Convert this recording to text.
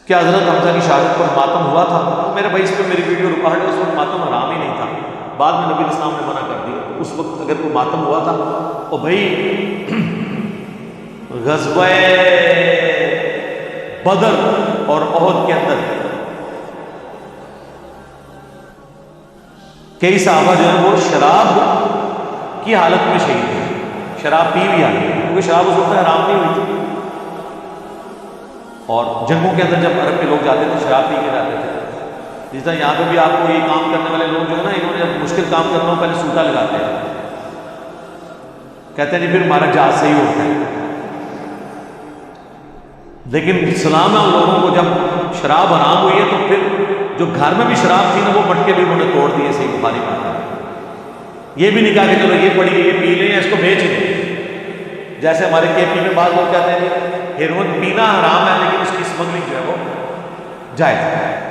کہ حضرت حمزہ کی شہادت پر ماتم ہوا تھا. میرے بھائی اس پہ میری ویڈیو ریکارڈ ہے، اس وقت ماتم حرام ہی نہیں تھا، بعد میں نبی اسلام نے منع کر دیا. اس وقت اگر کوئی ماتم ہوا تھا تو بھائی غزوہ بدر اور احد کے اندر کئی صحابہ جو ہے وہ شراب کی حالت میں شہید ہیں، شراب پی ہوئی حالت میں، کیونکہ شراب اس وقت حرام نہیں ہوئی تھی. اور جنگوں کے اندر جب عرب کے لوگ جاتے تھے شراب پی کے جاتے تھے. جس طرح یہاں پہ بھی آپ کو یہ کام کرنے والے لوگ جو ہے نا، انہوں نے جب مشکل کام کرنا ہو پہلے سوٹا لگاتے ہیں، کہتے ہیں جی پھر ہمارا جہاز صحیح ہوتا ہے. لیکن اسلام ہے ان لوگوں کو جب شراب حرام ہوئی ہے تو پھر جو گھر میں بھی شراب تھی نا وہ مٹکے بھی انہوں نے توڑ دیے. صحیح بخاری میں آتا ہے. یہ بھی نہیں کہا کہ چلو یہ پڑی ہے یہ پی لیں یا اس کو بیچ لیں. جیسے ہمارے کے پی میں بعض لوگ کہتے ہیں ہیروئن پینا حرام ہے لیکن اس کی اسمگلنگ جو ہے وہ جائز ہے.